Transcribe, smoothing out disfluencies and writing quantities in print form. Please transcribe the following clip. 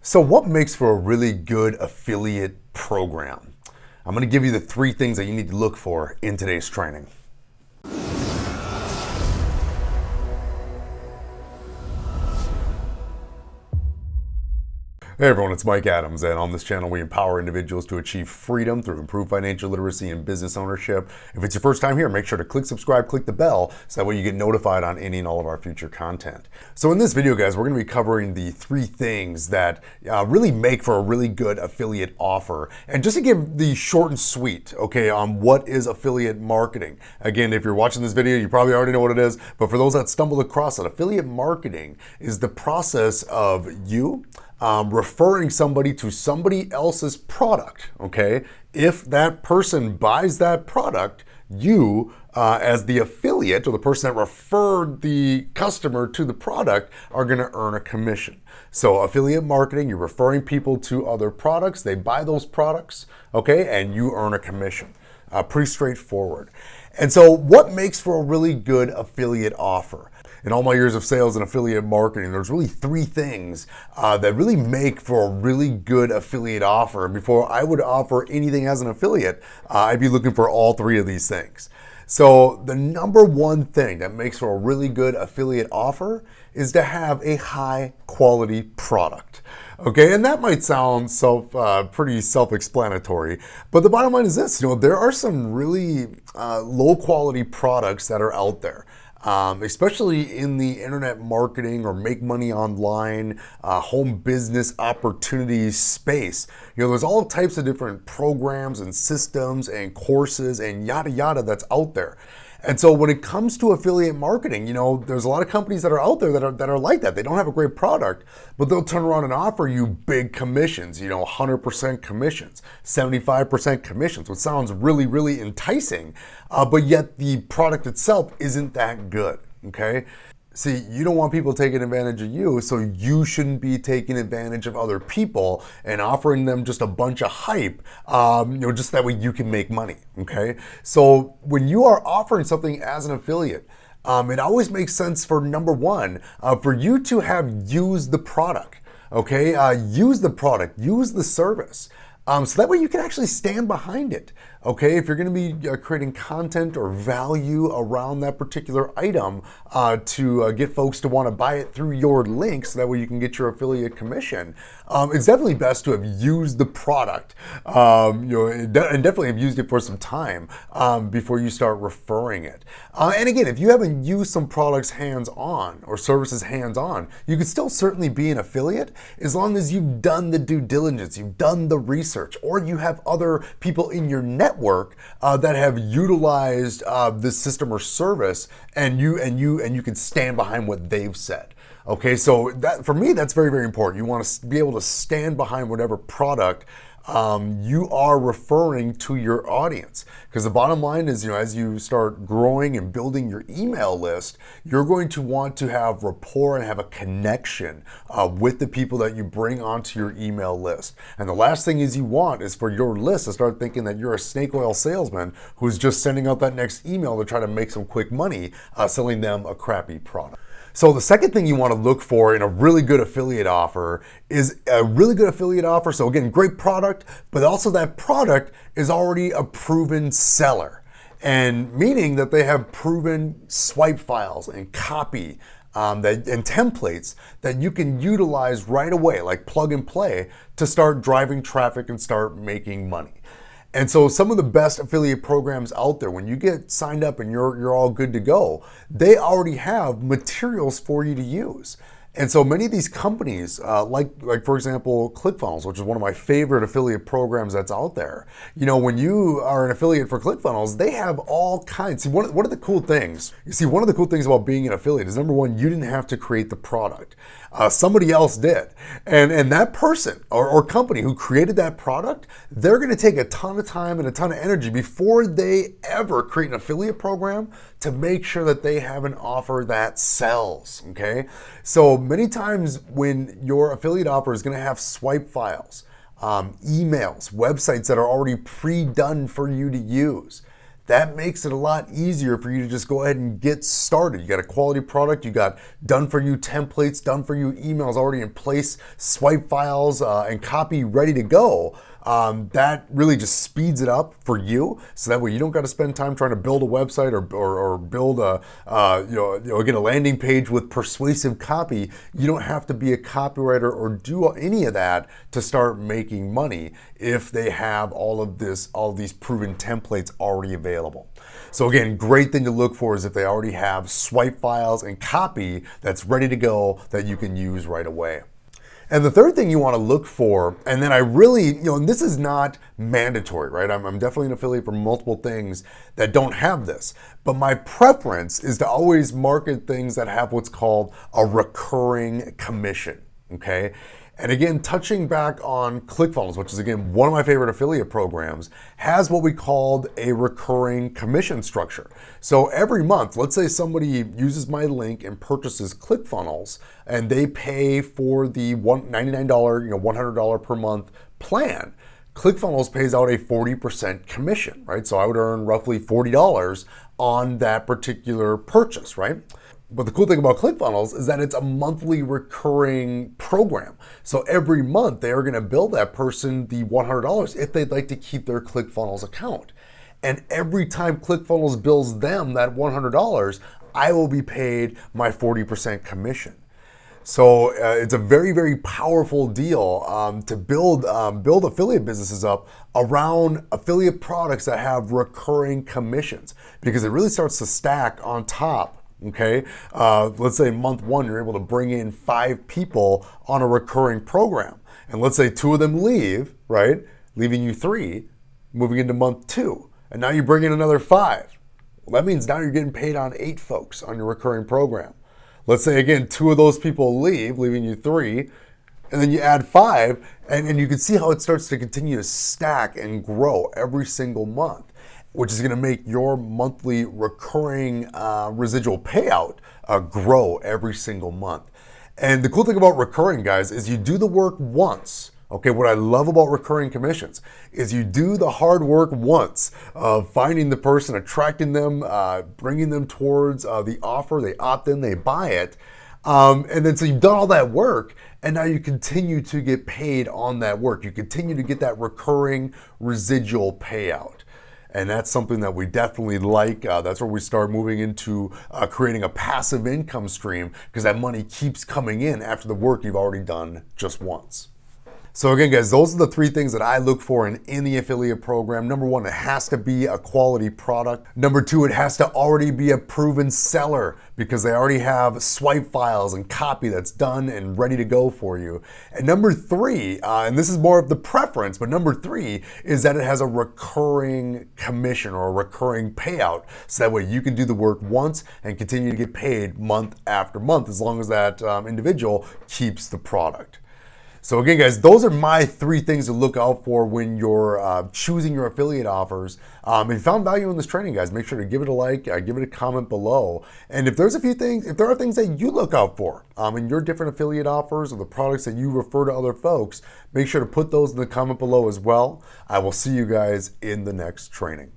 So what makes for a really good affiliate program? I'm going to give you the 3 things that you need to look for in today's training. Hey everyone, it's Mike Adams, and on this channel we empower individuals to achieve freedom through improved financial literacy and business ownership. If it's your first time here, make sure to click subscribe, click the bell, so that way you get notified on any and all of our future content. So in this video, guys, we're going to be covering the 3 things that really make for a really good affiliate offer. And just to give the short and sweet, okay, on what is affiliate marketing. Again, if you're watching this video, you probably already know what it is, but for those that stumbled across it, affiliate marketing is the process of you referring somebody to somebody else's product, okay? If that person buys that product, you, as the affiliate or the person that referred the customer to the product, are gonna earn a commission. So affiliate marketing, you're referring people to other products, they buy those products, okay, and you earn a commission. Pretty straightforward. And so what makes for a really good affiliate offer? In all my years of sales and affiliate marketing, there's really 3 things that really make for a really good affiliate offer. And before I would offer anything as an affiliate, I'd be looking for all 3 of these things. So the number 1 thing that makes for a really good affiliate offer is to have a high quality product. Okay, and that might sound pretty self-explanatory, but the bottom line is this: there are some really low quality products that are out there. Especially in the internet marketing or make money online, home business opportunities space. There's all types of different programs and systems and courses and yada yada that's out there. And so when it comes to affiliate marketing, there's a lot of companies that are out there that are like that. They don't have a great product, but they'll turn around and offer you big commissions, 100% commissions, 75% commissions, which sounds really, really enticing, but yet the product itself isn't that good, okay? See, you don't want people taking advantage of you, so you shouldn't be taking advantage of other people and offering them just a bunch of hype, just that way you can make money, okay? So when you are offering something as an affiliate, it always makes sense for number 1, for you to have used the product, okay? Use the product, use the service. So that way you can actually stand behind it, okay? If you're gonna be creating content or value around that particular item to get folks to wanna buy it through your link, so that way you can get your affiliate commission, it's definitely best to have used the product, and definitely have used it for some time before you start referring it. And again, if you haven't used some products hands-on or services hands-on, you could still certainly be an affiliate as long as you've done the due diligence, you've done the research, or you have other people in your network that have utilized this system or service, and you can stand behind what they've said. Okay, so that, for me, that's very, very important. You want to be able to stand behind whatever product you are referring to your audience. Because the bottom line is, as you start growing and building your email list, you're going to want to have rapport and have a connection with the people that you bring onto your email list. And the last thing you want is for your list to start thinking that you're a snake oil salesman who's just sending out that next email to try to make some quick money selling them a crappy product. So the second thing you want to look for in a really good affiliate offer is a really good affiliate offer. So again, great product, but also that product is already a proven seller, and meaning that they have proven swipe files and copy and templates that you can utilize right away, like plug and play, to start driving traffic and start making money. And so some of the best affiliate programs out there, when you get signed up and you're all good to go, they already have materials for you to use. And so many of these companies, like for example, ClickFunnels, which is one of my favorite affiliate programs that's out there. When you are an affiliate for ClickFunnels, they have all kinds. See, one of the cool things about being an affiliate is, number 1, you didn't have to create the product. Somebody else did. And that person or company who created that product, they're gonna take a ton of time and a ton of energy before they ever create an affiliate program to make sure that they have an offer that sells, okay? So many times when your affiliate offer is gonna have swipe files, emails, websites that are already pre-done for you to use, that makes it a lot easier for you to just go ahead and get started. You got a quality product, you got done for you templates, done for you emails already in place, swipe files, and copy ready to go. That really just speeds it up for you, so that way you don't got to spend time trying to build a website or build a get a landing page with persuasive copy. You don't have to be a copywriter or do any of that to start making money if they have all of these proven templates already available. So again, great thing to look for is if they already have swipe files and copy that's ready to go that you can use right away. And the third thing you want to look for, and then I really, and this is not mandatory, right? I'm definitely an affiliate for multiple things that don't have this, but my preference is to always market things that have what's called a recurring commission, okay? And again, touching back on ClickFunnels, which is again one of my favorite affiliate programs, has what we called a recurring commission structure. So every month, let's say somebody uses my link and purchases ClickFunnels, and they pay for the $99, $100 per month plan. ClickFunnels pays out a 40% commission, right? So I would earn roughly $40 on that particular purchase, right? But the cool thing about ClickFunnels is that it's a monthly recurring program. So every month they are going to bill that person the $100 if they'd like to keep their ClickFunnels account. And every time ClickFunnels bills them that $100, I will be paid my 40% commission. So it's a very, very powerful deal to build affiliate businesses up around affiliate products that have recurring commissions, because it really starts to stack on top. Okay, let's say month one, you're able to bring in 5 people on a recurring program. And let's say 2 of them leave, right? Leaving you 3, moving into month 2. And now you bring in another 5. Well, that means now you're getting paid on 8 folks on your recurring program. Let's say again, 2 of those people leave, leaving you 3. And then you add 5, and you can see how it starts to continue to stack and grow every single month, which is going to make your monthly recurring residual payout grow every single month. And the cool thing about recurring, guys, is you do the work once. Okay, what I love about recurring commissions is you do the hard work once of finding the person, attracting them, bringing them towards the offer, they opt in, they buy it. And then so you've done all that work, and now you continue to get paid on that work. You continue to get that recurring residual payout. And that's something that we definitely like. That's where we start moving into creating a passive income stream, because that money keeps coming in after the work you've already done just once. So again, guys, those are the 3 things that I look for in any affiliate program. Number 1, it has to be a quality product. Number 2, it has to already be a proven seller, because they already have swipe files and copy that's done and ready to go for you. And number 3, and this is more of the preference, but number 3 is that it has a recurring commission or a recurring payout. So that way you can do the work once and continue to get paid month after month, as long as that individual keeps the product. So again, guys, those are my 3 things to look out for when you're choosing your affiliate offers. If you found value in this training, guys, make sure to give it a like, give it a comment below. And if there are things that you look out for in your different affiliate offers or the products that you refer to other folks, make sure to put those in the comment below as well. I will see you guys in the next training.